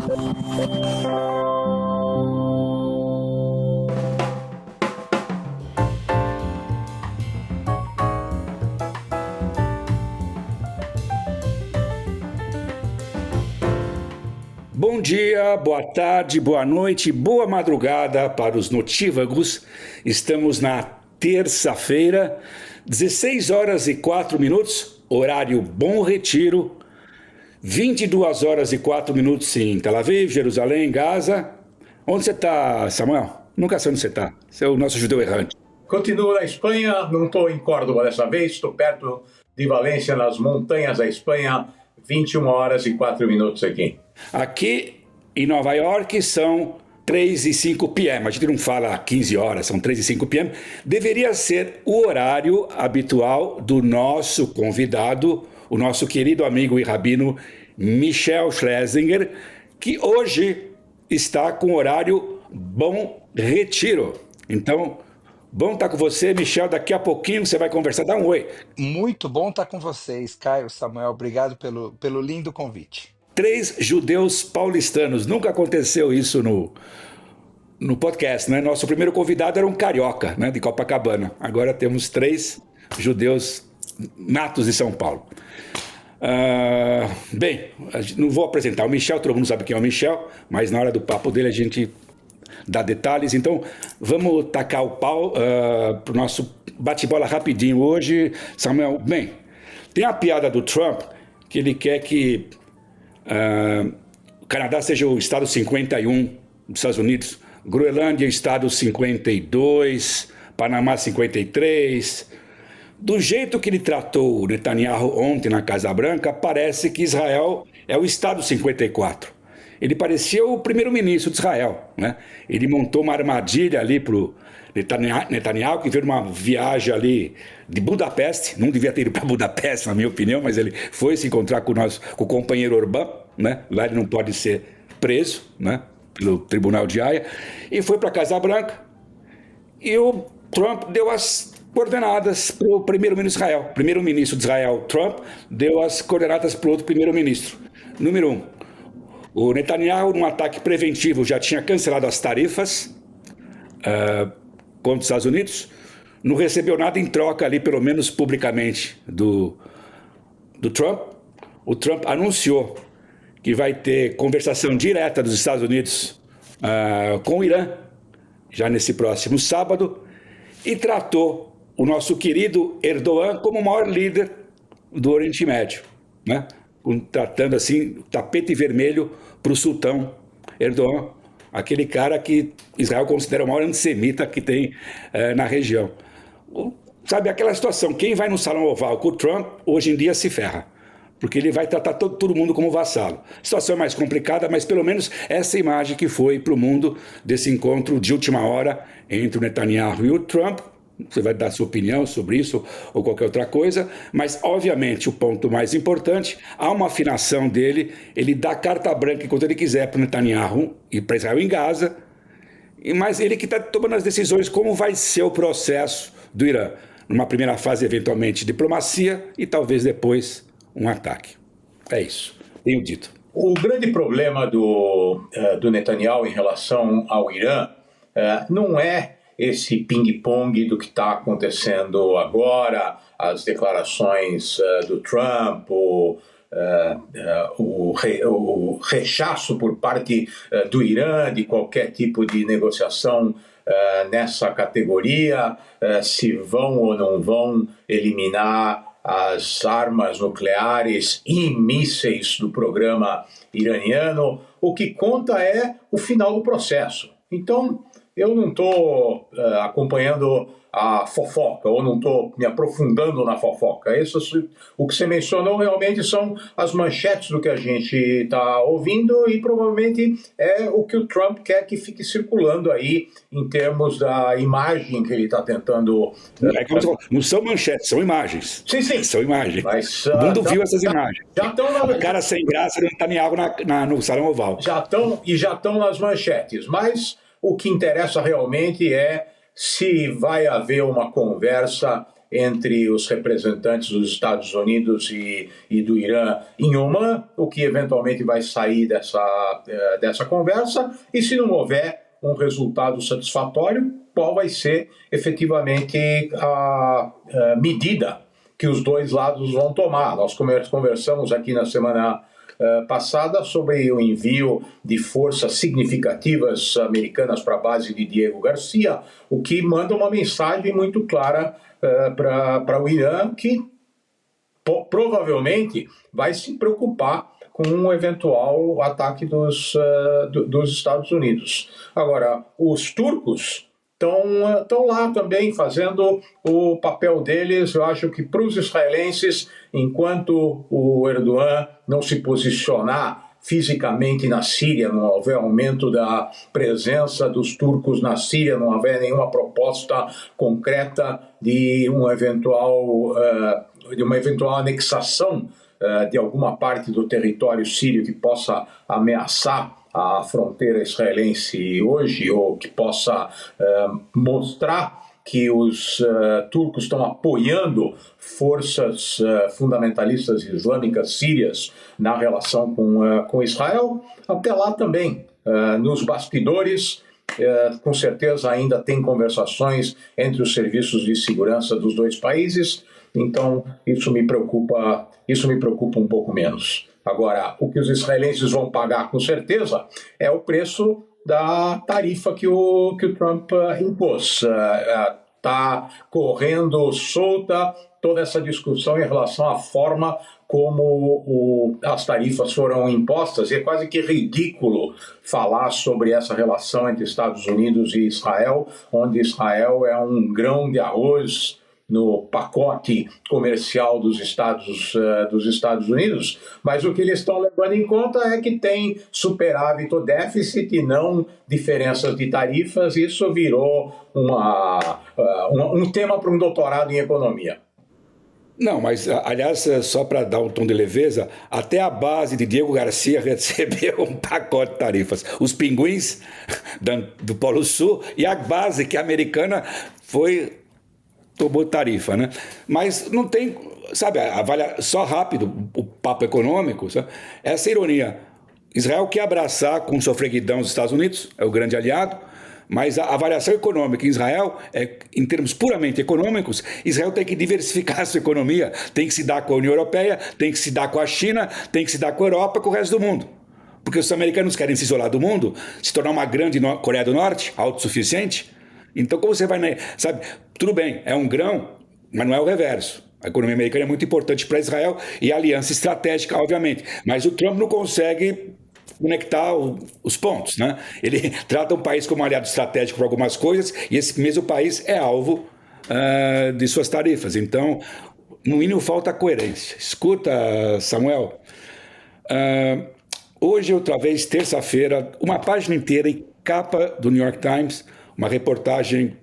Bom dia, boa tarde, boa noite, boa madrugada para os notívagos. Estamos na terça-feira, 16 horas e 4 minutos, horário Bom Retiro, 22 horas e 4 minutos em Tel Aviv, Jerusalém, Gaza. Onde você está, Samuel? Nunca sei onde você está. Você é o nosso judeu errante. Continuo na Espanha, não estou em Córdoba dessa vez, estou perto de Valência, nas montanhas da Espanha, 21 horas e 4 minutos aqui. Aqui em Nova York são 3 e 5 p.m. A gente não fala 15 horas, são 3 e 5 p.m. Deveria ser o horário habitual do nosso convidado, o nosso querido amigo e rabino Michel Schlesinger, que hoje está com horário Bom Retiro. Então, bom estar com você, Michel. Daqui a pouquinho você vai conversar. Dá um oi. Muito bom estar com vocês, Caio, Samuel. Obrigado pelo lindo convite. 3 judeus paulistanos. Nunca aconteceu isso no podcast, né? Nosso primeiro convidado era um carioca, né, de Copacabana. Agora temos 3 judeus natos de São Paulo. Bem, não vou apresentar o Michel, todo mundo sabe quem é o Michel, mas na hora do papo dele a gente dá detalhes. Então vamos tacar o pau para o nosso bate-bola rapidinho hoje. Samuel, bem, tem a piada do Trump que ele quer que o Canadá seja o estado 51 dos Estados Unidos, Groenlândia estado 52, Panamá 53. Do jeito que ele tratou o Netanyahu ontem na Casa Branca, parece que Israel é o estado 54. Ele parecia o primeiro-ministro de Israel, né? Ele montou uma armadilha ali para o Netanyahu, que veio numa viagem ali de Budapeste, não devia ter ido para Budapeste, na minha opinião, mas ele foi se encontrar com o companheiro Orbán, né? Lá ele não pode ser preso, né? Pelo Tribunal de Haia, e foi para a Casa Branca, e o Trump deu as coordenadas para o primeiro-ministro de Israel, Trump, deu as coordenadas para o outro primeiro-ministro. Número 1, o Netanyahu, num ataque preventivo, já tinha cancelado as tarifas contra os Estados Unidos, não recebeu nada em troca ali, pelo menos publicamente, do Trump. O Trump anunciou que vai ter conversação direta dos Estados Unidos com o Irã, já nesse próximo sábado, e tratou o nosso querido Erdogan como o maior líder do Oriente Médio, né? Tratando assim, tapete vermelho para o sultão Erdogan, aquele cara que Israel considera o maior antissemita que tem na região. Sabe, aquela situação, quem vai no salão oval com o Trump, hoje em dia se ferra, porque ele vai tratar todo mundo como vassalo. A situação é mais complicada, mas pelo menos essa imagem que foi para o mundo desse encontro de última hora entre o Netanyahu e o Trump. Você vai dar sua opinião sobre isso ou qualquer outra coisa, mas obviamente o ponto mais importante, há uma afinação dele, ele dá carta branca enquanto ele quiser para o Netanyahu e para Israel em Gaza, mas ele que está tomando as decisões como vai ser o processo do Irã. Numa primeira fase, eventualmente, diplomacia e talvez depois um ataque. É isso, tenho dito. O grande problema do Netanyahu em relação ao Irã não é esse ping-pong do que está acontecendo agora, as declarações do Trump, o rechaço por parte do Irã de qualquer tipo de negociação nessa categoria, se vão ou não vão eliminar as armas nucleares e mísseis do programa iraniano. O que conta é o final do processo. Então, eu não estou acompanhando a fofoca, ou não estou me aprofundando na fofoca. O que você mencionou realmente são as manchetes do que a gente está ouvindo e provavelmente é o que o Trump quer que fique circulando aí em termos da imagem que ele está tentando... Não são manchetes, são imagens. Sim. São imagens. Mas, o mundo viu essas imagens. Já estão O cara sem graça não está nem algo no Salão Oval. Já estão nas manchetes, mas o que interessa realmente é se vai haver uma conversa entre os representantes dos Estados Unidos e do Irã em Omã, o que eventualmente vai sair dessa conversa, e se não houver um resultado satisfatório, qual vai ser efetivamente a medida que os dois lados vão tomar. Nós conversamos aqui na semana passada sobre o envio de forças significativas americanas para a base de Diego Garcia, o que manda uma mensagem muito clara para o Irã, que provavelmente vai se preocupar com um eventual ataque dos Estados Unidos. Agora, os turcos estão lá também fazendo o papel deles. Eu acho que para os israelenses, enquanto o Erdogan não se posicionar fisicamente na Síria, não houver aumento da presença dos turcos na Síria, não houver nenhuma proposta concreta de uma eventual anexação de alguma parte do território sírio que possa ameaçar a fronteira israelense hoje, ou que possa mostrar que os turcos estão apoiando forças fundamentalistas islâmicas sírias na relação com Israel. Até lá também, nos bastidores, com certeza ainda tem conversações entre os serviços de segurança dos dois países. Então, isso me preocupa um pouco menos. Agora, o que os israelenses vão pagar com certeza é o preço da tarifa que o Trump impôs. Está correndo solta toda essa discussão em relação à forma como as tarifas foram impostas, e é quase que ridículo falar sobre essa relação entre Estados Unidos e Israel, onde Israel é um grão de arroz no pacote comercial dos Estados Unidos, mas o que eles estão levando em conta é que tem superávit ou déficit e não diferenças de tarifas. Isso virou um tema para um doutorado em economia. Não, mas, aliás, só para dar um tom de leveza, até a base de Diego Garcia recebeu um pacote de tarifas. Os pinguins do Polo Sul e a base que é americana tomou tarifa, né? Mas não tem, sabe, só rápido o papo econômico, sabe? Essa ironia. Israel quer abraçar com sofreguidão os Estados Unidos, é o grande aliado, mas a avaliação econômica em Israel, em termos puramente econômicos, Israel tem que diversificar a sua economia, tem que se dar com a União Europeia, tem que se dar com a China, tem que se dar com a Europa, com o resto do mundo. Porque os americanos querem se isolar do mundo, se tornar uma grande Coreia do Norte, autossuficiente. Então, como você vai, sabe, tudo bem, é um grão, mas não é o reverso. A economia americana é muito importante para Israel e a aliança estratégica, obviamente. Mas o Trump não consegue conectar os pontos, né? Ele trata um país como aliado estratégico para algumas coisas e esse mesmo país é alvo de suas tarifas. Então, no mínimo, falta coerência. Escuta, Samuel, hoje, outra vez, terça-feira, uma página inteira em capa do New York Times, uma reportagem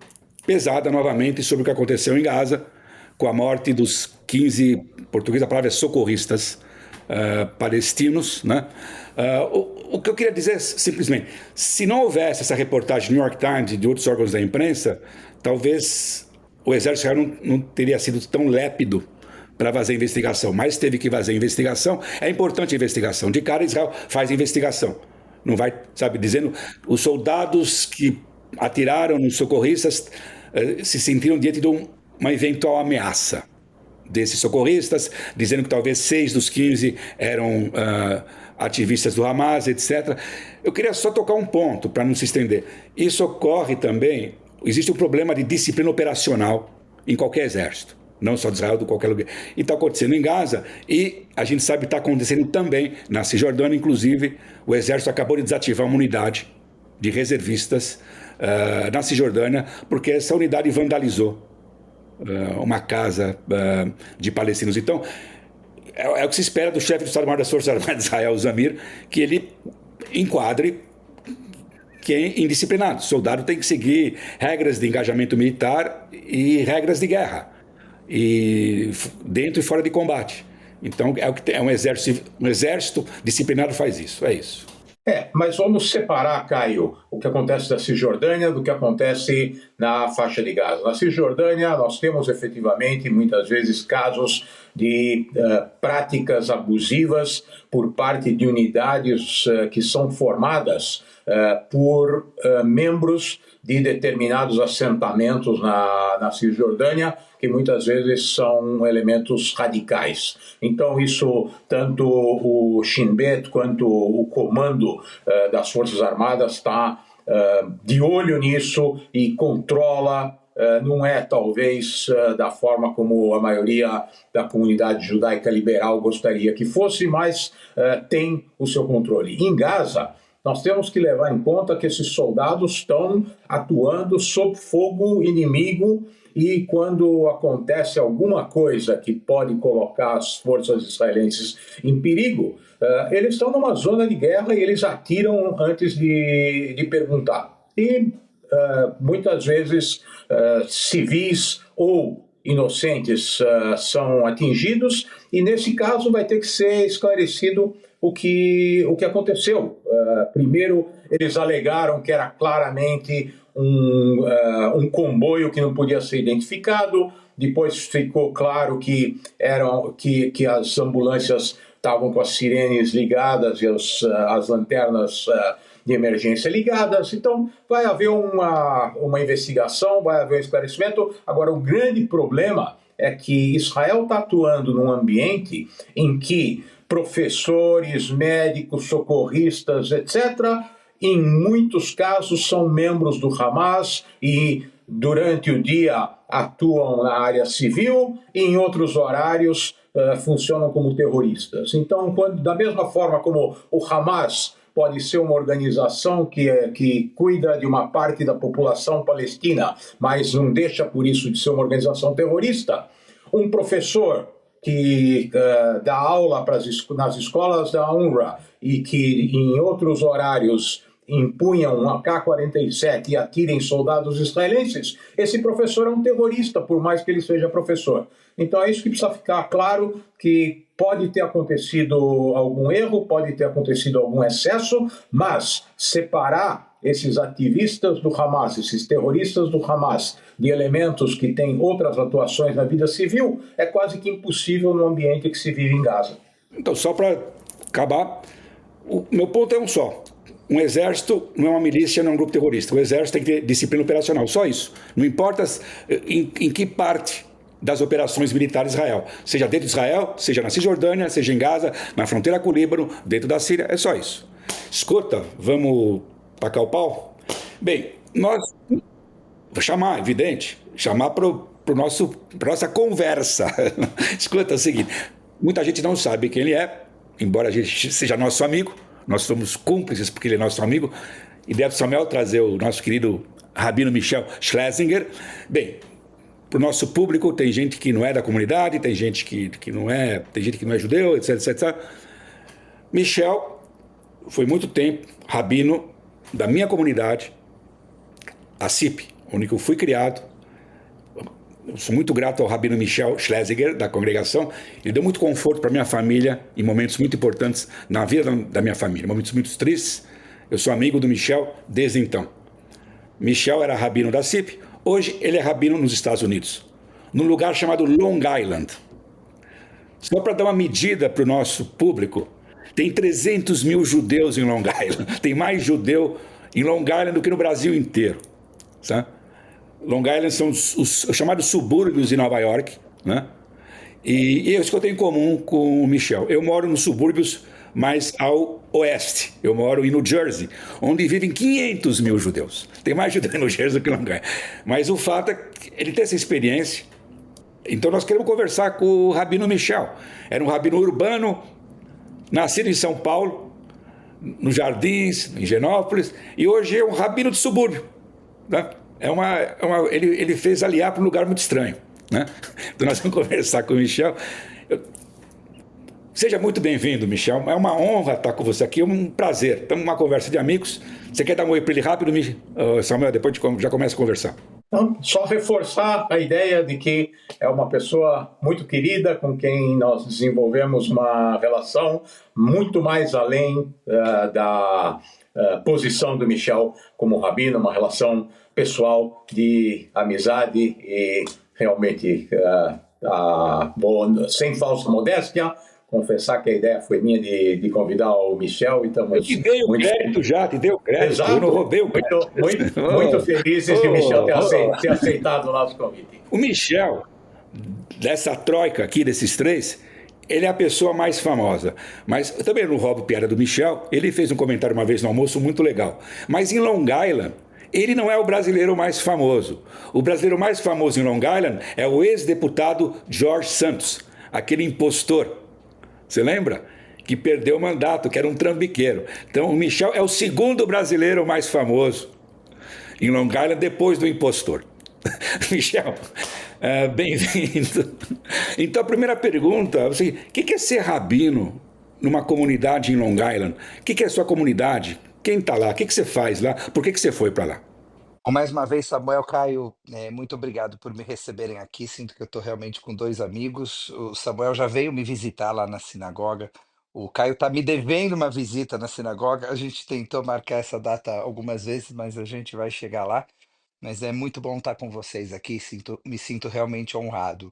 pesada novamente sobre o que aconteceu em Gaza, com a morte dos 15, português a palavra é socorristas, palestinos, né? O que eu queria dizer é simplesmente, se não houvesse essa reportagem do New York Times e de outros órgãos da imprensa, talvez o exército israel não teria sido tão lépido para fazer investigação, mas teve que fazer investigação. É importante a investigação. De cara, Israel faz investigação. Não vai, sabe, dizendo os soldados que atiraram nos socorristas se sentiram diante de uma eventual ameaça desses socorristas, dizendo que talvez 6 dos 15 eram ativistas do Hamas, etc. Eu queria só tocar um ponto, para não se estender. Isso ocorre também, existe um problema de disciplina operacional em qualquer exército, não só de Israel, de qualquer lugar. E está acontecendo em Gaza, e a gente sabe que está acontecendo também na Cisjordânia. Inclusive, o exército acabou de desativar uma unidade de reservistas na Cisjordânia, porque essa unidade vandalizou uma casa de palestinos. Então, é o que se espera do chefe do Estado-Maior das Forças Armadas de Israel, Zamir, que ele enquadre quem é indisciplinado. O soldado tem que seguir regras de engajamento militar e regras de guerra, e dentro e fora de combate. Então, é o que tem, um exército disciplinado faz isso, é isso. Mas vamos separar, Caio, o que acontece na Cisjordânia do que acontece na faixa de Gaza. Na Cisjordânia, nós temos efetivamente, muitas vezes, casos de práticas abusivas por parte de unidades que são formadas por membros de determinados assentamentos na Cisjordânia, que muitas vezes são elementos radicais. Então, isso, tanto o Shin Bet quanto o comando das Forças Armadas está de olho nisso e controla. Não é, talvez, da forma como a maioria da comunidade judaica liberal gostaria que fosse, mas tem o seu controle. Em Gaza, nós temos que levar em conta que esses soldados estão atuando sob fogo inimigo e quando acontece alguma coisa que pode colocar as forças israelenses em perigo, eles estão numa zona de guerra e eles atiram antes de perguntar. E muitas vezes civis ou inocentes são atingidos e nesse caso vai ter que ser esclarecido o que aconteceu. Primeiro, eles alegaram que era claramente um comboio que não podia ser identificado. Depois ficou claro que as ambulâncias estavam com as sirenes ligadas e as lanternas de emergência ligadas. Então, vai haver uma investigação, vai haver um esclarecimento. Agora, o grande problema é que Israel está atuando num ambiente em que professores, médicos, socorristas, etc., em muitos casos são membros do Hamas e durante o dia atuam na área civil e em outros horários funcionam como terroristas. Então, da mesma forma como o Hamas pode ser uma organização que cuida de uma parte da população palestina, mas não deixa por isso de ser uma organização terrorista, um professor que dá aula nas escolas da UNRWA e que em outros horários empunham um AK-47 e atira em soldados israelenses, esse professor é um terrorista, por mais que ele seja professor. Então é isso que precisa ficar claro, que pode ter acontecido algum erro, pode ter acontecido algum excesso, mas separar esses ativistas do Hamas, esses terroristas do Hamas, de elementos que têm outras atuações na vida civil, é quase que impossível no ambiente que se vive em Gaza. Então, só para acabar, o meu ponto é um só. Um exército não é uma milícia, não é um grupo terrorista. O exército tem que ter disciplina operacional, só isso. Não importa em que parte das operações militares de Israel. Seja dentro de Israel, seja na Cisjordânia, seja em Gaza, na fronteira com o Líbano, dentro da Síria, é só isso. Escuta, vamos tacar o pau? Bem, nós... Vou chamar, evidente, chamar para nossa conversa. Escuta, é o seguinte, muita gente não sabe quem ele é, embora a gente seja nosso amigo, nós somos cúmplices porque ele é nosso amigo, e deve Samuel trazer o nosso querido Rabino Michel Schlesinger. Bem, para o nosso público tem gente que não é da comunidade, tem gente que não é judeu, etc, etc. Michel foi muito tempo rabino da minha comunidade, a CIP, onde eu fui criado. Eu sou muito grato ao Rabino Michel Schlesinger, da congregação. Ele deu muito conforto para minha família em momentos muito importantes na vida da minha família, momentos muito tristes. Eu sou amigo do Michel desde então. Michel era rabino da CIP, hoje ele é rabino nos Estados Unidos, num lugar chamado Long Island. Só para dar uma medida para o nosso público, tem 300 mil judeus em Long Island. Tem mais judeu em Long Island do que no Brasil inteiro. Sabe? Long Island são os chamados subúrbios de Nova York, né? E é isso que eu tenho em comum com o Michel. Eu moro nos subúrbios mais ao oeste. Eu moro em New Jersey, onde vivem 500 mil judeus. Tem mais judeus em New Jersey do que em Long Island. Mas o fato é que ele tem essa experiência. Então nós queremos conversar com o Rabino Michel. Era um rabino urbano, nascido em São Paulo, nos Jardins, em Higienópolis, e hoje é um rabino de subúrbio, né? Ele fez aliar para um lugar muito estranho, né? Então nós vamos conversar com o Michel. Seja muito bem-vindo, Michel. É uma honra estar com você aqui, é um prazer. Estamos numa conversa de amigos. Você quer dar um oi para ele rápido, Samuel? Depois já começa a conversar. Então, só reforçar a ideia de que é uma pessoa muito querida, com quem nós desenvolvemos uma relação muito mais além da posição do Michel como rabino, uma relação pessoal de amizade e realmente, sem falsa modéstia, confessar que a ideia foi minha de convidar o Michel e Eu estamos te dei o muito crédito já, te dei o crédito. Eu não exato, roubei o muito, muito, crédito. muito felizes de Michel ter aceitado o nosso convite. O Michel, dessa troika aqui, desses três, ele é a pessoa mais famosa. Mas eu também não roubo piada do Michel. Ele fez um comentário uma vez no almoço muito legal. Mas em Long Island, ele não é o brasileiro mais famoso. O brasileiro mais famoso em Long Island é o ex-deputado George Santos, aquele impostor. Você lembra? Que perdeu o mandato, que era um trambiqueiro. Então, o Michel é o segundo brasileiro mais famoso em Long Island depois do impostor. Michel, bem-vindo. Então, a primeira pergunta, assim, o que é ser rabino numa comunidade em Long Island? O que é a sua comunidade? Quem está lá? O que você faz lá? Por que você foi para lá? Bom, mais uma vez, Samuel, Caio, muito obrigado por me receberem aqui. Sinto que eu estou realmente com dois amigos. O Samuel já veio me visitar lá na sinagoga. O Caio está me devendo uma visita na sinagoga. A gente tentou marcar essa data algumas vezes, mas a gente vai chegar lá. Mas é muito bom estar com vocês aqui. Me sinto realmente honrado.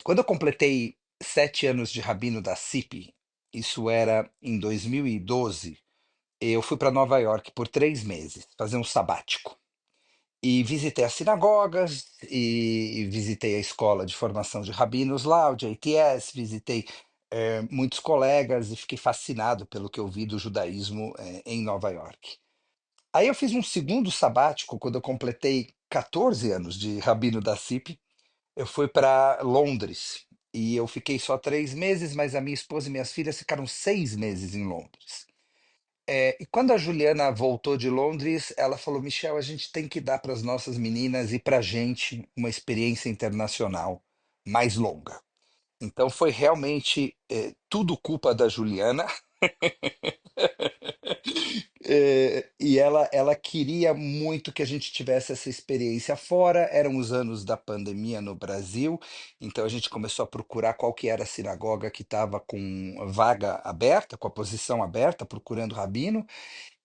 Quando eu completei 7 anos de rabino da CIP, isso era em 2012, eu fui para Nova York por 3 meses, fazer um sabático. E visitei as sinagogas, e visitei a escola de formação de rabinos lá, o JTS, visitei muitos colegas e fiquei fascinado pelo que eu vi do judaísmo em Nova York. Aí eu fiz um segundo sabático quando eu completei 14 anos de rabino da CIP. Eu fui para Londres e eu fiquei só 3 meses, mas a minha esposa e minhas filhas ficaram 6 meses em Londres. E quando a Juliana voltou de Londres, ela falou: Michel, a gente tem que dar para as nossas meninas e para a gente uma experiência internacional mais longa. Então foi realmente tudo culpa da Juliana. E ela queria muito que a gente tivesse essa experiência fora. Eram os anos da pandemia no Brasil, então a gente começou a procurar qual que era a sinagoga que estava com vaga aberta, com a posição aberta, procurando rabino.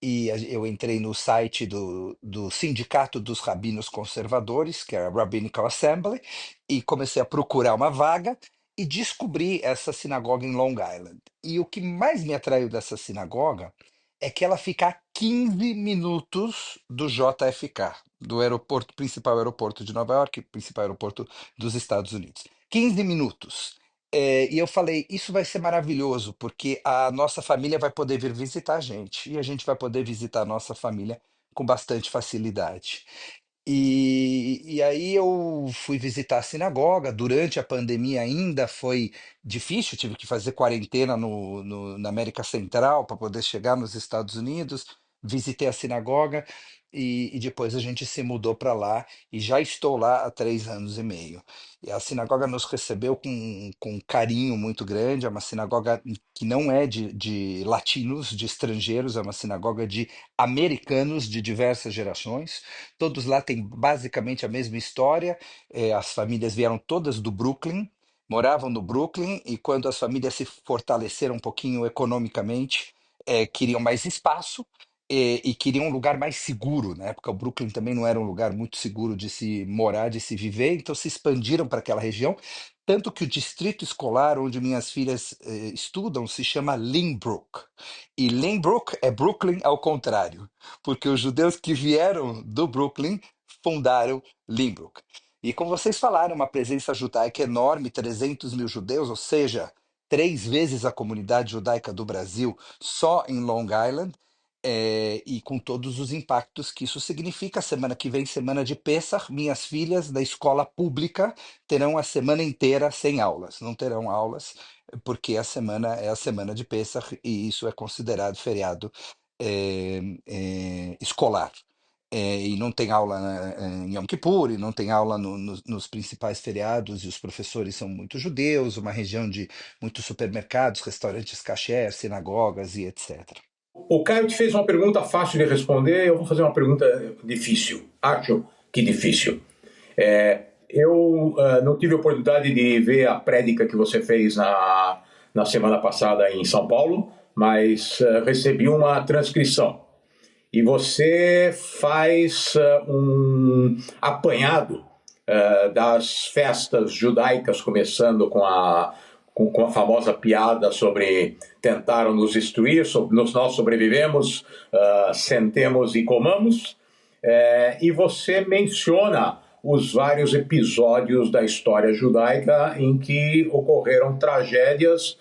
E eu entrei no site do Sindicato dos Rabinos Conservadores, que é a Rabbinical Assembly, e comecei a procurar uma vaga e descobri essa sinagoga em Long Island. E o que mais me atraiu dessa sinagoga é que ela fica a 15 minutos do JFK, do aeroporto, principal aeroporto de Nova York, principal aeroporto dos Estados Unidos. 15 minutos. E eu falei, isso vai ser maravilhoso, porque a nossa família vai poder vir visitar a gente, e a gente vai poder visitar a nossa família com bastante facilidade. E aí eu fui visitar a sinagoga. Durante a pandemia ainda foi difícil, tive que fazer quarentena na América Central para poder chegar nos Estados Unidos. Visitei a sinagoga e depois a gente se mudou para lá e já estou lá há 3 anos e meio. E a sinagoga nos recebeu com um carinho muito grande. É uma sinagoga que não é de latinos, de estrangeiros, é uma sinagoga de americanos de diversas gerações. Todos lá têm basicamente a mesma história. As famílias vieram todas do Brooklyn, moravam no Brooklyn, e quando as famílias se fortaleceram um pouquinho economicamente, queriam mais espaço. E queriam um lugar mais seguro. Na época, o Brooklyn também não era um lugar muito seguro de se morar, de se viver, então se expandiram para aquela região. Tanto que o distrito escolar onde minhas filhas estudam se chama Lynbrook. E Lynbrook é Brooklyn ao contrário, porque os judeus que vieram do Brooklyn fundaram Lynbrook. E como vocês falaram, uma presença judaica enorme, 300 mil judeus, ou seja, 3 vezes a comunidade judaica do Brasil só em Long Island, e com todos os impactos que isso significa. Semana que vem, semana de Pêssar, minhas filhas da escola pública terão a semana inteira sem aulas, não terão aulas, porque a semana é a semana de Pêssar e isso é considerado feriado escolar. e não tem aula, em Yom Kippur, e não tem aula nos principais feriados, e os professores são muito judeus, uma região de muitos supermercados, restaurantes kasher, sinagogas e etc. O Caio te fez uma pergunta fácil de responder, eu vou fazer uma pergunta difícil. Acho que difícil. Eu não tive a oportunidade de ver a prédica que você fez na semana passada em São Paulo, mas recebi uma transcrição. E você faz um apanhado das festas judaicas, começando com a famosa piada sobre tentaram nos destruir, nós sobrevivemos, sentemos e comamos, e você menciona os vários episódios da história judaica em que ocorreram tragédias,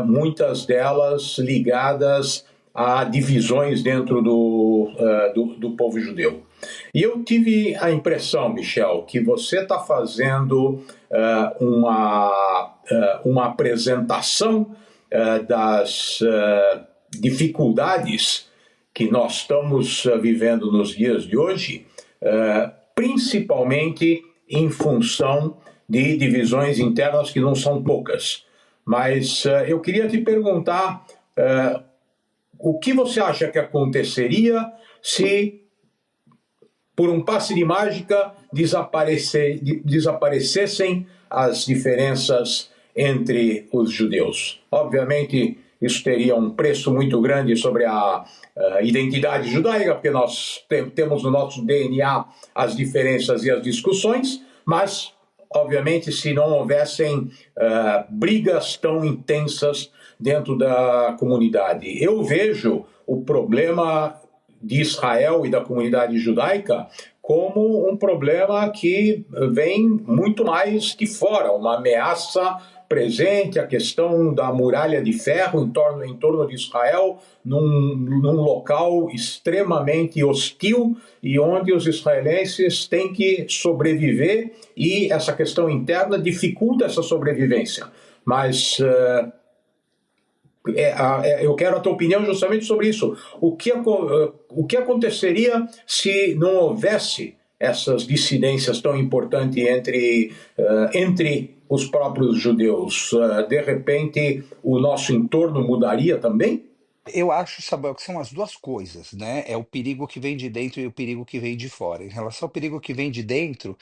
muitas delas ligadas a divisões dentro do povo judeu. E eu tive a impressão, Michel, que você está fazendo uma apresentação das dificuldades que nós estamos vivendo nos dias de hoje, principalmente em função de divisões internas que não são poucas. Mas eu queria te perguntar o que você acha que aconteceria se, por um passe de mágica, desaparecessem as diferenças entre os judeus? Obviamente, isso teria um preço muito grande sobre a identidade judaica, porque nós temos no nosso DNA as diferenças e as discussões, mas, obviamente, se não houvessem brigas tão intensas dentro da comunidade. Eu vejo o problema de Israel e da comunidade judaica como um problema que vem muito mais de fora, uma ameaça presente, a questão da muralha de ferro em torno de Israel, num local extremamente hostil e onde os israelenses têm que sobreviver, e essa questão interna dificulta essa sobrevivência. Mas eu quero a tua opinião justamente sobre isso. O que aconteceria se não houvesse essas dissidências tão importantes entre os próprios judeus? De repente, o nosso entorno mudaria também? Eu acho, Samuel, que são as duas coisas, né? É o perigo que vem de dentro e o perigo que vem de fora. Em relação ao perigo que vem de dentro,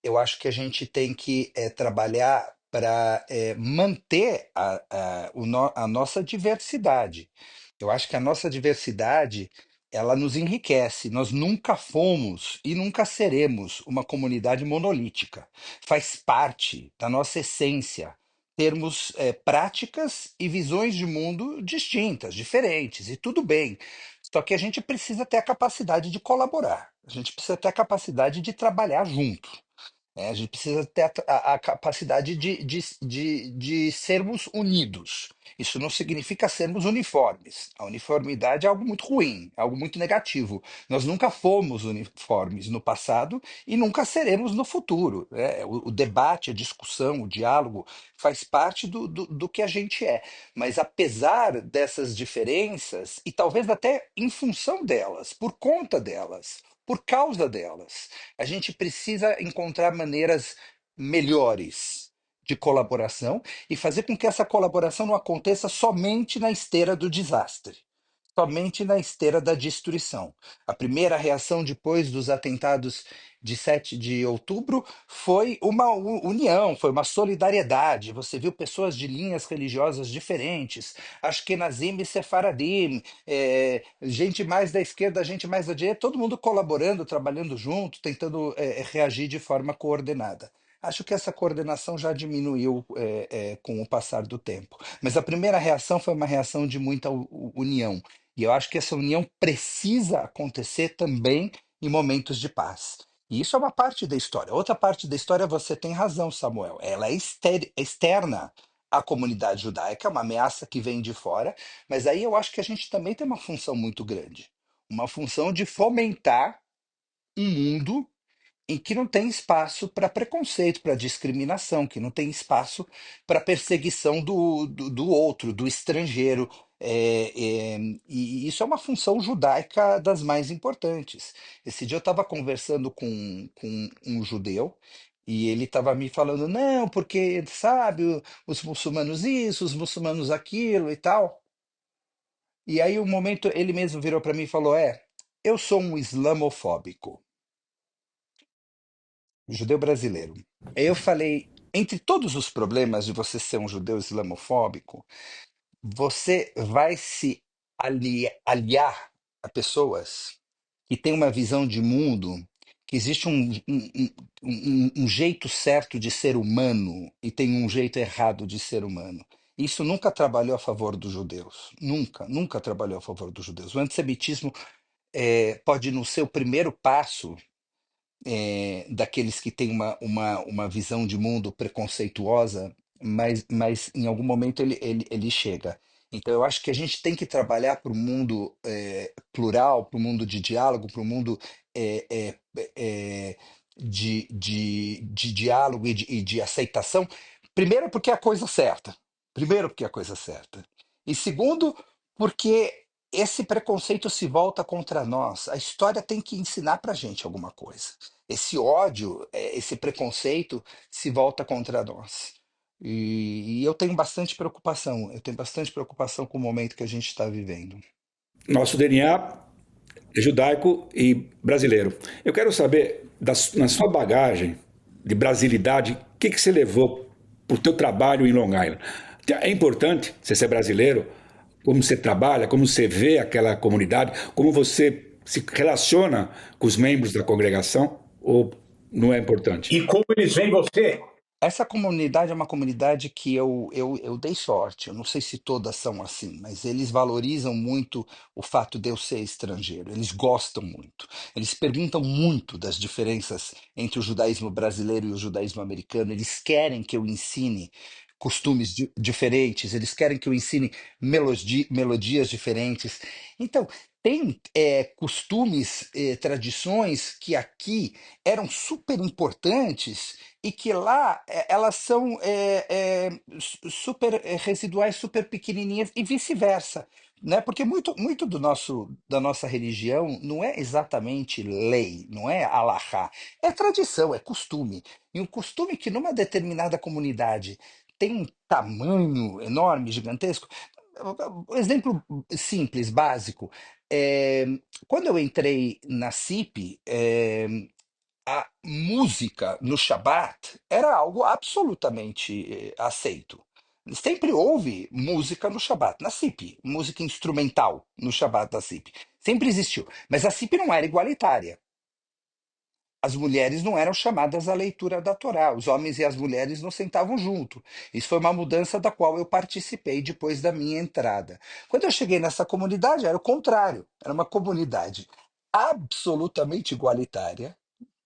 eu acho que a gente tem que trabalhar para manter a nossa diversidade. Eu acho que a nossa diversidade ela nos enriquece. Nós nunca fomos e nunca seremos uma comunidade monolítica. Faz parte da nossa essência termos práticas e visões de mundo distintas, diferentes, e tudo bem. Só que a gente precisa ter a capacidade de colaborar, a gente precisa ter a capacidade de trabalhar junto. A gente precisa ter a capacidade de sermos unidos. Isso não significa sermos uniformes. A uniformidade é algo muito ruim, é algo muito negativo. Nós nunca fomos uniformes no passado e nunca seremos no futuro, né? O debate, a discussão, o diálogo faz parte do que a gente é. Mas apesar dessas diferenças, e talvez até em função delas, por conta delas, por causa delas, a gente precisa encontrar maneiras melhores de colaboração e fazer com que essa colaboração não aconteça somente na esteira do desastre, somente na esteira da destruição. A primeira reação depois dos atentados de 7 de outubro foi uma união, foi uma solidariedade. Você viu pessoas de linhas religiosas diferentes, Ashkenazim e Sefaradim, gente mais da esquerda, gente mais da direita, todo mundo colaborando, trabalhando junto, tentando reagir de forma coordenada. Acho que essa coordenação já diminuiu com o passar do tempo. Mas a primeira reação foi uma reação de muita união. E eu acho que essa união precisa acontecer também em momentos de paz. E isso é uma parte da história. Outra parte da história, você tem razão, Samuel. Ela é externa à comunidade judaica, é uma ameaça que vem de fora, mas aí eu acho que a gente também tem uma função muito grande. Uma função de fomentar um mundo em que não tem espaço para preconceito, para discriminação, que não tem espaço para perseguição do outro, do estrangeiro. E isso é uma função judaica das mais importantes. Esse dia eu estava conversando com um judeu. E ele estava me falando, não, porque, sabe, os muçulmanos isso, os muçulmanos aquilo e tal. E aí, um momento, ele mesmo virou para mim e falou: eu sou um islamofóbico, judeu brasileiro. Aí eu falei: entre todos os problemas de você ser um judeu islamofóbico, você vai se aliar a pessoas que têm uma visão de mundo, que existe um jeito certo de ser humano e tem um jeito errado de ser humano. Isso nunca trabalhou a favor dos judeus. Nunca, nunca trabalhou a favor dos judeus. O antissemitismo pode, no seu primeiro passo, daqueles que têm uma visão de mundo preconceituosa, mas em algum momento ele chega. Então, eu acho que a gente tem que trabalhar para o mundo plural, para o mundo de diálogo, para o mundo é, é, é, de diálogo e de aceitação. Primeiro, porque é a coisa certa. Primeiro, porque é a coisa certa. E segundo, porque esse preconceito se volta contra nós. A história tem que ensinar para a gente alguma coisa. Esse ódio, esse preconceito se volta contra nós. E eu tenho bastante preocupação. Eu tenho bastante preocupação com o momento que a gente está vivendo. Nosso DNA é judaico e brasileiro. Eu quero saber, na sua bagagem de brasilidade, o que você levou para o teu trabalho em Long Island? É importante você ser brasileiro, como você trabalha, como você vê aquela comunidade, como você se relaciona com os membros da congregação, ou não é importante? E como eles veem você? Essa comunidade é uma comunidade que eu dei sorte. Eu não sei se todas são assim, mas eles valorizam muito o fato de eu ser estrangeiro. Eles gostam muito. Eles perguntam muito das diferenças entre o judaísmo brasileiro e o judaísmo americano. Eles querem que eu ensine costumes diferentes. Eles querem que eu ensine melodias diferentes. Então, tem costumes, tradições que aqui eram super importantes e que lá elas são super residuais, super pequenininhas e vice-versa, né? Porque muito da nossa religião não é exatamente lei, não é alahá, é tradição, é costume. E um costume que numa determinada comunidade tem um tamanho enorme, gigantesco. Exemplo simples, básico. é, Quando eu entrei na CIP, a música no Shabat era algo absolutamente aceito. Sempre houve música no Shabat, na CIP, música instrumental no Shabat da CIP. Sempre existiu. Mas a CIP não era igualitária. As mulheres não eram chamadas à leitura da Torá, os homens e as mulheres não sentavam junto. Isso foi uma mudança da qual eu participei depois da minha entrada. Quando eu cheguei nessa comunidade, era o contrário. Era uma comunidade absolutamente igualitária,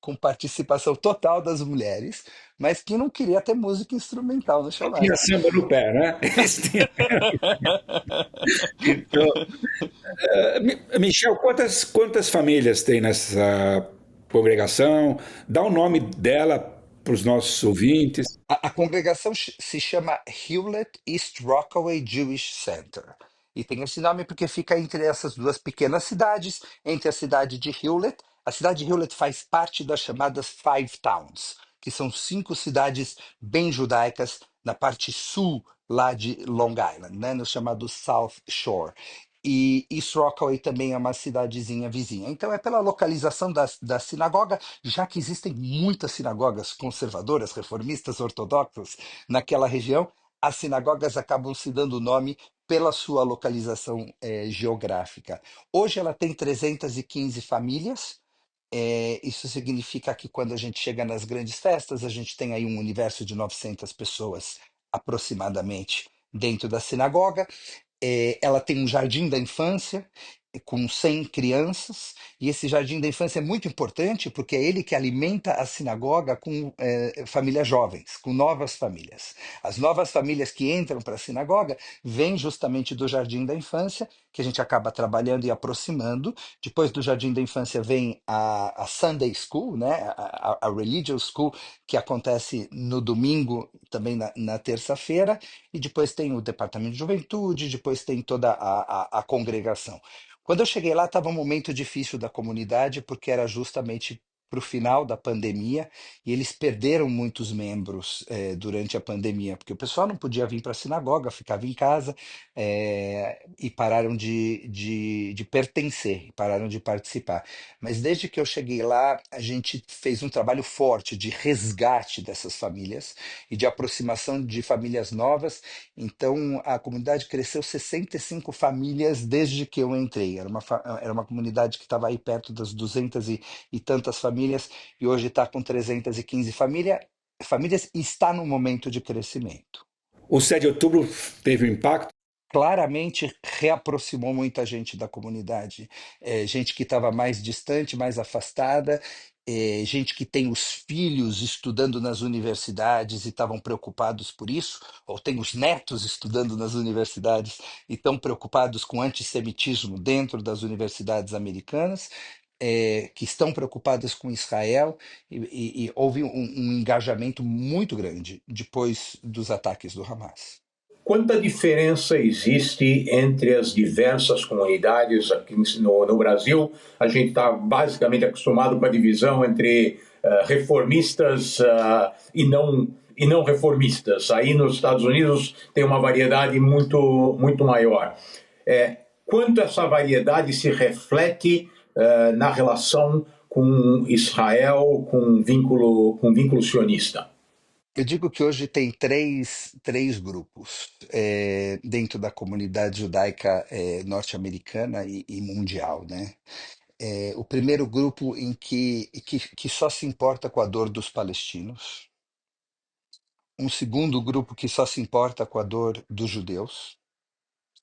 com participação total das mulheres, mas que não queria ter música instrumental no Tinha Shabbat. samba no pé, né? Então, Michel, quantas famílias tem nessa congregação? Dá o nome dela para os nossos ouvintes. A congregação se chama Hewlett East Rockaway Jewish Center. E tem esse nome porque fica entre essas duas pequenas cidades, entre a cidade de Hewlett. A cidade de Hewlett faz parte das chamadas Five Towns, que são 5 cidades bem judaicas na parte sul lá de Long Island, né, no chamado South Shore. E East Rockaway também é uma cidadezinha vizinha. Então é pela localização da sinagoga, já que existem muitas sinagogas conservadoras, reformistas, ortodoxas naquela região, as sinagogas acabam se dando nome pela sua localização geográfica. Hoje ela tem 315 famílias. Isso significa que quando a gente chega nas grandes festas, a gente tem aí um universo de 900 pessoas aproximadamente dentro da sinagoga. Ela tem um jardim da infância com 100 crianças, e esse jardim da infância é muito importante porque é ele que alimenta a sinagoga com famílias jovens, com novas famílias. As novas famílias que entram para a sinagoga vêm justamente do jardim da infância, que a gente acaba trabalhando e aproximando. Depois do Jardim da Infância vem a Sunday School, né? A Religious School, que acontece no domingo, também na terça-feira, e depois tem o Departamento de Juventude, depois tem toda a congregação. Quando eu cheguei lá, estava um momento difícil da comunidade, porque era justamente para o final da pandemia, e eles perderam muitos membros durante a pandemia, porque o pessoal não podia vir para a sinagoga, ficava em casa, e pararam de pertencer, pararam de participar. Mas desde que eu cheguei lá, a gente fez um trabalho forte de resgate dessas famílias e de aproximação de famílias novas. Então, a comunidade cresceu 65 famílias desde que eu entrei. Era uma comunidade que estava aí perto das 200 e tantas famílias, e hoje está com 315 famílias e está num momento de crescimento. O 7 de outubro teve um impacto. Claramente reaproximou muita gente da comunidade, gente que estava mais distante, mais afastada, gente que tem os filhos estudando nas universidades e estavam preocupados por isso, ou tem os netos estudando nas universidades e estão preocupados com antissemitismo dentro das universidades americanas, que estão preocupadas com Israel, e houve um engajamento muito grande depois dos ataques do Hamas. Quanta diferença existe entre as diversas comunidades aqui no Brasil? A gente está basicamente acostumado com a divisão entre reformistas e não reformistas. Aí nos Estados Unidos tem uma variedade muito maior. Quanto essa variedade se reflete na relação com Israel, com vínculo sionista? Eu digo que hoje tem três grupos dentro da comunidade judaica norte-americana e mundial, né? O primeiro grupo que só se importa com a dor dos palestinos, um segundo grupo que só se importa com a dor dos judeus,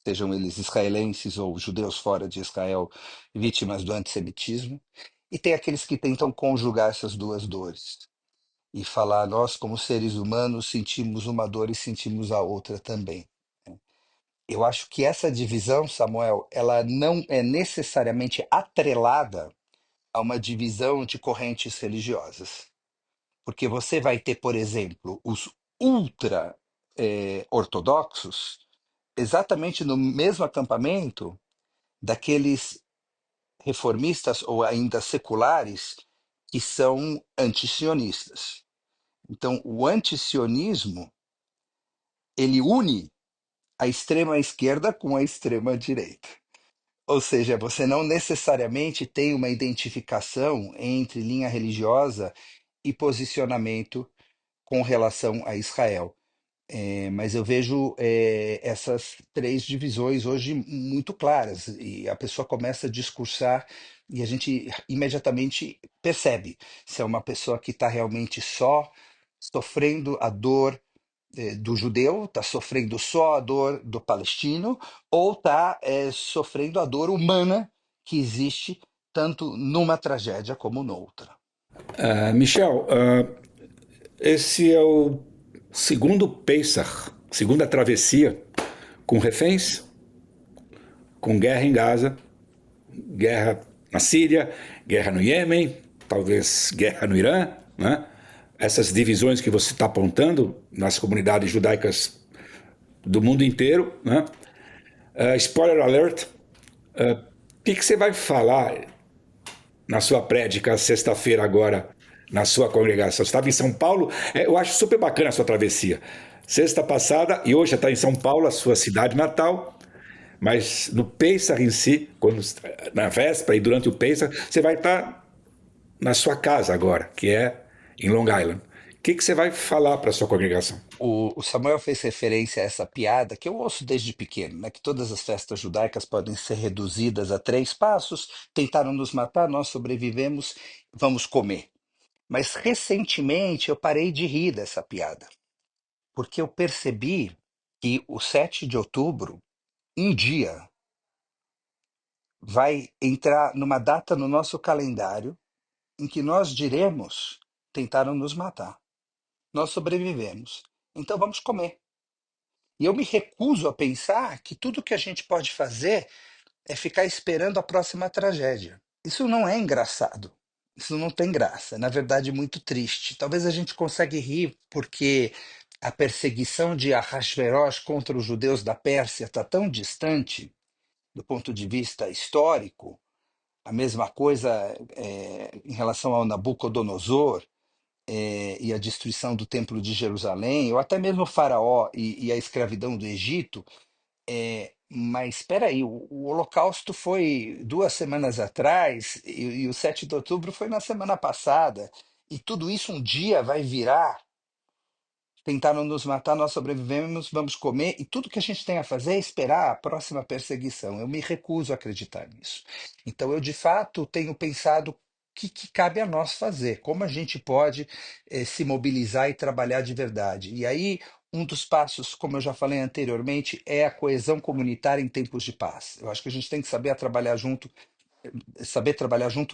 sejam eles israelenses ou judeus fora de Israel, vítimas do antissemitismo, e tem aqueles que tentam conjugar essas duas dores e falar: nós, como seres humanos, sentimos uma dor e sentimos a outra também. Eu acho que essa divisão, Samuel, ela não é necessariamente atrelada a uma divisão de correntes religiosas. Porque você vai ter, por exemplo, os ultra ortodoxos exatamente no mesmo acampamento daqueles reformistas ou ainda seculares que são antisionistas. Então, o antisionismo ele une a extrema esquerda com a extrema direita. Ou seja, você não necessariamente tem uma identificação entre linha religiosa e posicionamento com relação a Israel. Mas eu vejo essas três divisões hoje muito claras, e a pessoa começa a discursar e a gente imediatamente percebe se é uma pessoa que está realmente só sofrendo a dor do judeu, está sofrendo só a dor do palestino, ou está sofrendo a dor humana que existe tanto numa tragédia como noutra. Michel, esse é o segundo Pesach, segunda travessia, com reféns, com guerra em Gaza, guerra na Síria, guerra no Iêmen, talvez guerra no Irã, né? Essas divisões que você está apontando nas comunidades judaicas do mundo inteiro, né? Spoiler alert, o que você vai falar na sua prédica sexta-feira agora, na sua congregação? Você estava em São Paulo, eu acho super bacana a sua travessia. Sexta passada e hoje está em São Paulo, a sua cidade natal, mas no Pesach em si, na véspera e durante o Pesach, você vai estar na sua casa agora, que é em Long Island. O que você vai falar para a sua congregação? O Samuel fez referência a essa piada que eu ouço desde pequeno, né? Que todas as festas judaicas podem ser reduzidas a três passos. Tentaram nos matar, nós sobrevivemos, vamos comer. Mas recentemente eu parei de rir dessa piada, porque eu percebi que o 7 de outubro, um dia, vai entrar numa data no nosso calendário em que nós diremos: tentaram nos matar, nós sobrevivemos, então vamos comer. E eu me recuso a pensar que tudo que a gente pode fazer é ficar esperando a próxima tragédia. Isso não é engraçado. Isso não tem graça. Na verdade, é muito triste. Talvez a gente consiga rir porque a perseguição de Ahasverosh contra os judeus da Pérsia está tão distante do ponto de vista histórico. A mesma coisa em relação ao Nabucodonosor e a destruição do Templo de Jerusalém, ou até mesmo o Faraó e a escravidão do Egito. Mas espera aí, o Holocausto foi 2 semanas atrás e o 7 de outubro foi na semana passada. E tudo isso um dia vai virar. Tentaram nos matar, nós sobrevivemos, vamos comer, e tudo que a gente tem a fazer é esperar a próxima perseguição. Eu me recuso a acreditar nisso. Então, eu de fato tenho pensado o que cabe a nós fazer, como a gente pode se mobilizar e trabalhar de verdade. E aí, um dos passos, como eu já falei anteriormente, é a coesão comunitária em tempos de paz. Eu acho que a gente tem que saber trabalhar junto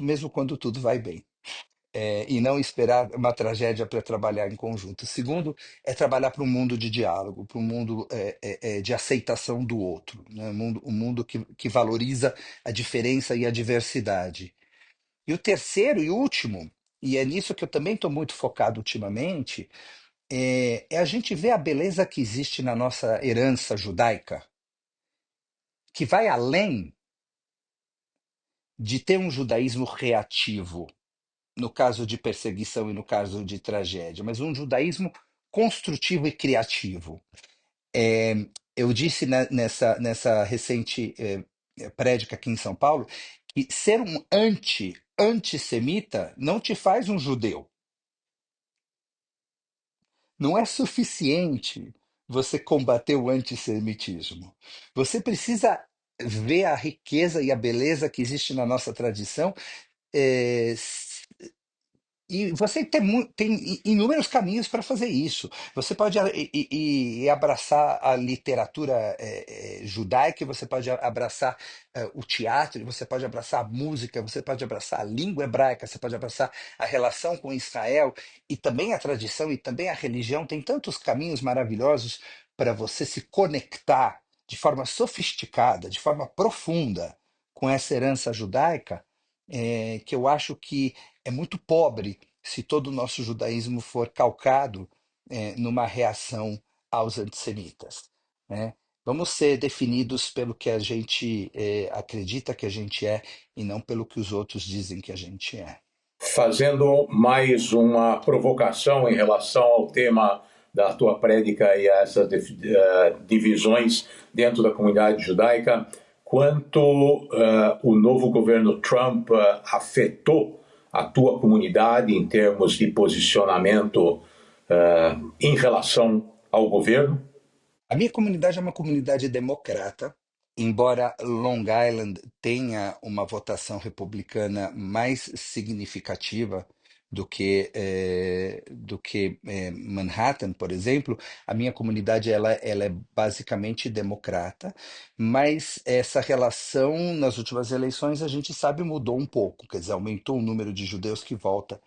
mesmo quando tudo vai bem e não esperar uma tragédia para trabalhar em conjunto. O segundo é trabalhar para um mundo de diálogo, para um mundo de aceitação do outro, né? Um mundo que valoriza a diferença e a diversidade. E o terceiro e último, e é nisso que eu também estou muito focado ultimamente, é a gente ver a beleza que existe na nossa herança judaica, que vai além de ter um judaísmo reativo, no caso de perseguição e no caso de tragédia, mas um judaísmo construtivo e criativo. É, eu disse nessa recente prédica aqui em São Paulo que ser um antissemita não te faz um judeu. Não é suficiente você combater o antissemitismo. Você precisa ver a riqueza e a beleza que existe na nossa tradição eh, e você tem inúmeros caminhos para fazer isso. Você pode e abraçar a literatura judaica, você pode abraçar o teatro, você pode abraçar a música, você pode abraçar a língua hebraica, você pode abraçar a relação com Israel e também a tradição e também a religião. Tem tantos caminhos maravilhosos para você se conectar de forma sofisticada, de forma profunda com essa herança judaica, que eu acho que é muito pobre se todo o nosso judaísmo for calcado numa reação aos antissemitas, né? Vamos ser definidos pelo que a gente acredita que a gente é e não pelo que os outros dizem que a gente é. Fazendo mais uma provocação em relação ao tema da tua prédica e a essas divisões dentro da comunidade judaica, quanto o novo governo Trump afetou a tua comunidade em termos de posicionamento em relação ao governo? A minha comunidade é uma comunidade democrata, embora Long Island tenha uma votação republicana mais significativa do que Manhattan, por exemplo. A minha comunidade ela é basicamente democrata, mas essa relação nas últimas eleições a gente sabe mudou um pouco, quer dizer, aumentou o número de judeus que vota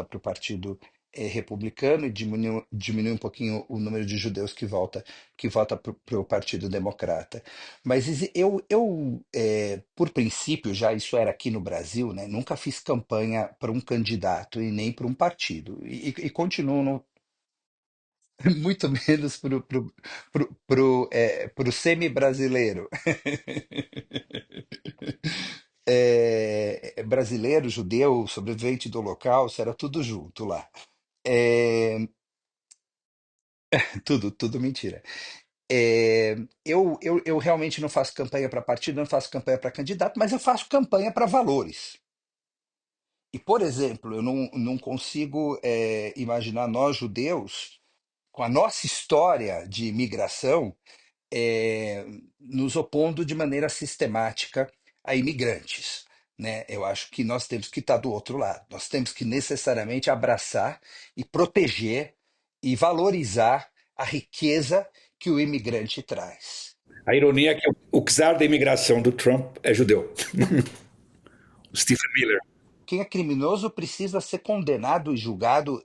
para o partido republicano e diminui um pouquinho o número de judeus que vota para o Partido Democrata. Mas por princípio, já isso era aqui no Brasil, né? Nunca fiz campanha para um candidato e nem para um partido. E continuo muito menos pro semi-brasileiro. Brasileiro, judeu, sobrevivente do Holocausto, era tudo junto lá. É, tudo mentira. É, eu realmente não faço campanha para partido, não faço campanha para candidato, mas eu faço campanha para valores. E, por exemplo, eu não consigo imaginar nós judeus, com a nossa história de imigração, nos opondo de maneira sistemática a imigrantes, né? Eu acho que nós temos que estar do outro lado. Nós temos que necessariamente abraçar e proteger e valorizar a riqueza que o imigrante traz. A ironia é que o czar da imigração do Trump é judeu, Stephen Miller. Quem é criminoso precisa ser condenado e julgado,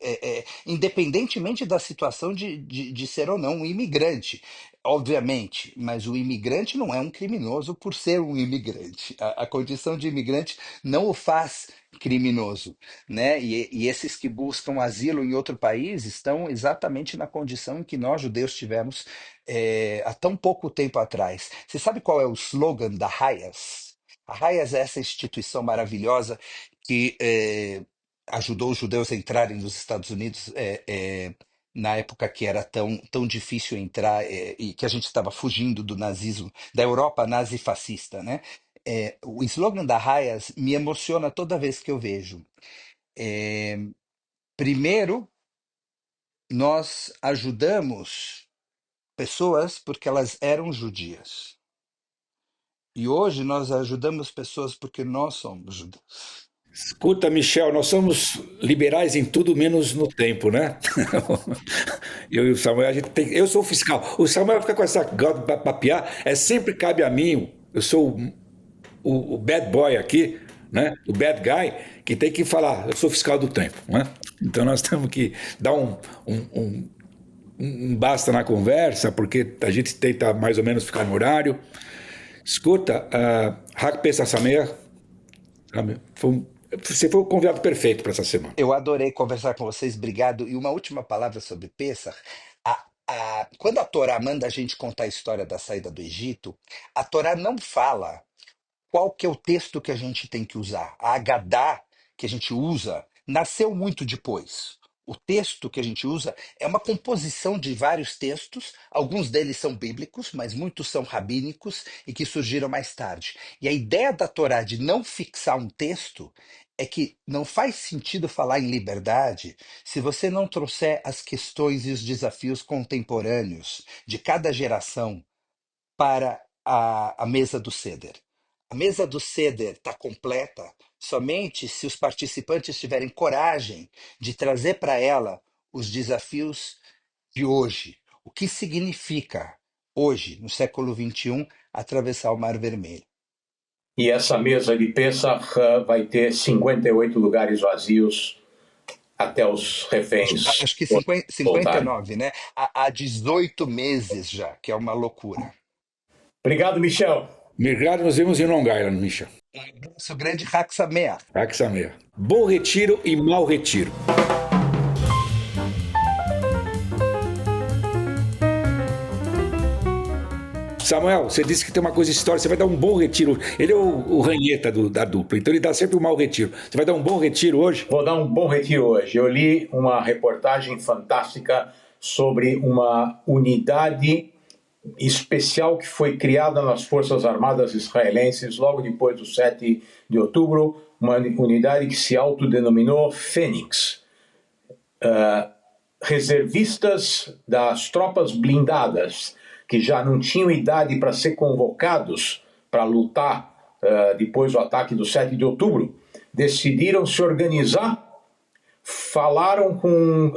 independentemente da situação de ser ou não um imigrante. Obviamente, mas o imigrante não é um criminoso por ser um imigrante. A condição de imigrante não o faz criminoso, né? E esses que buscam asilo em outro país estão exatamente na condição em que nós, judeus, tivemos há tão pouco tempo atrás. Você sabe qual é o slogan da Hayas? A Hayas é essa instituição maravilhosa que ajudou os judeus a entrarem nos Estados Unidos na época que era tão difícil entrar e que a gente estava fugindo do nazismo, da Europa nazifascista, né? O slogan da Hayas me emociona toda vez que eu vejo. Primeiro, nós ajudamos pessoas porque elas eram judias. E hoje nós ajudamos pessoas porque nós somos judeus. Escuta, Michel, nós somos liberais em tudo menos no tempo, né? Eu e o Samuel, eu sou o fiscal. O Samuel fica com essa gosta de papiar, sempre cabe a mim. Eu sou o bad boy aqui, né? O bad guy, que tem que falar, eu sou fiscal do tempo, né? Então nós temos que dar um basta na conversa, porque a gente tenta mais ou menos ficar no horário. Escuta, Hak Pesach Sameach, sabe? Você foi o convidado perfeito para essa semana. Eu adorei conversar com vocês, obrigado. E uma última palavra sobre Pessah. Quando a Torá manda a gente contar a história da saída do Egito, a Torá não fala qual que é o texto que a gente tem que usar. A Agadá que a gente usa nasceu muito depois. O texto que a gente usa é uma composição de vários textos, alguns deles são bíblicos, mas muitos são rabínicos e que surgiram mais tarde. E a ideia da Torá de não fixar um texto é que não faz sentido falar em liberdade se você não trouxer as questões e os desafios contemporâneos de cada geração para a mesa do Seder. A mesa do Seder está completa somente se os participantes tiverem coragem de trazer para ela os desafios de hoje. O que significa, hoje, no século XXI, atravessar o Mar Vermelho. E essa mesa de Pesach vai ter 58 lugares vazios até os reféns. Acho que 59, né? Há 18 meses já, que é uma loucura. Obrigado, Michel. Obrigado, nos vemos em Long Island, Michel. Um abraço grande, Hak Sameach. Hak Sameach. Bom retiro e mau retiro. Samuel, você disse que tem uma coisa histórica, você vai dar um bom retiro. Ele é o ranheta da dupla, então ele dá sempre um mau retiro. Você vai dar um bom retiro hoje? Vou dar um bom retiro hoje. Eu li uma reportagem fantástica sobre uma unidade especial que foi criada nas Forças Armadas israelenses logo depois do 7 de outubro, uma unidade que se autodenominou Fênix. Reservistas das tropas blindadas que já não tinham idade para ser convocados para lutar depois do ataque do 7 de outubro, decidiram se organizar, falaram com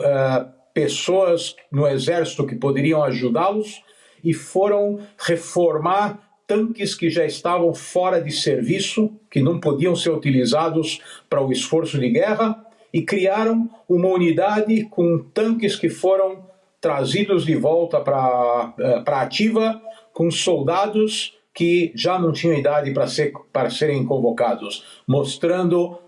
pessoas no exército que poderiam ajudá-los e foram reformar tanques que já estavam fora de serviço, que não podiam ser utilizados para o esforço de guerra, e criaram uma unidade com tanques que foram trazidos de volta para a ativa, com soldados que já não tinham idade para serem convocados, mostrando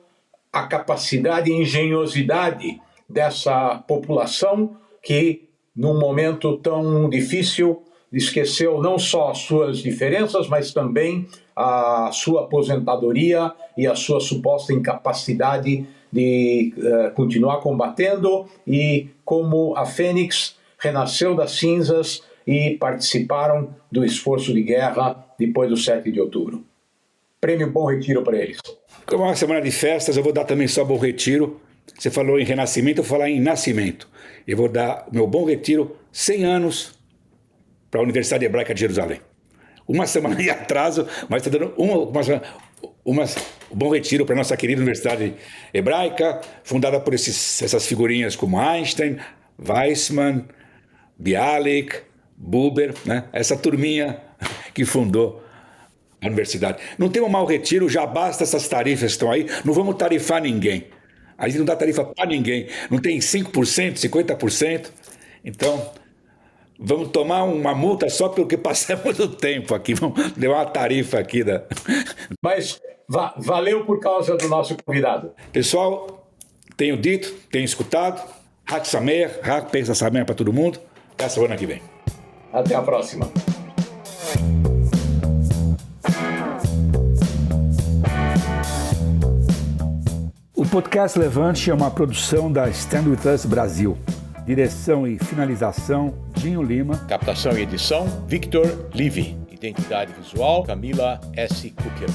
a capacidade e engenhosidade dessa população que, num momento tão difícil, esqueceu não só as suas diferenças, mas também a sua aposentadoria e a sua suposta incapacidade de continuar combatendo, e como a Fênix renasceu das cinzas e participaram do esforço de guerra depois do 7 de outubro. Prêmio Bom Retiro para eles. Como é uma semana de festas, eu vou dar também só Bom Retiro. Você falou em renascimento, eu vou falar em nascimento. Eu vou dar o meu Bom Retiro 100 anos para a Universidade Hebraica de Jerusalém. Uma semana de atraso, mas está dando um bom retiro para a nossa querida Universidade Hebraica, fundada por essas figurinhas como Einstein, Weizmann, Bialik, Buber, né? Essa turminha que fundou a universidade. Não tem um mau retiro, já basta essas tarifas que estão aí, não vamos tarifar ninguém. A gente não dá tarifa para ninguém. Não tem 5%, 50%. Então, vamos tomar uma multa só pelo que passamos do tempo aqui. Vamos dar uma tarifa aqui. Mas valeu por causa do nosso convidado. Pessoal, tenho dito, tenho escutado. Hak Sameach, Hak Pesach Sameach para todo mundo. Até a semana que vem. Até a próxima. O podcast Levante é uma produção da Stand With Us Brasil. Direção e finalização, Dinho Lima. Captação e edição, Victor Livy. Identidade visual, Camila S. Kuckerman.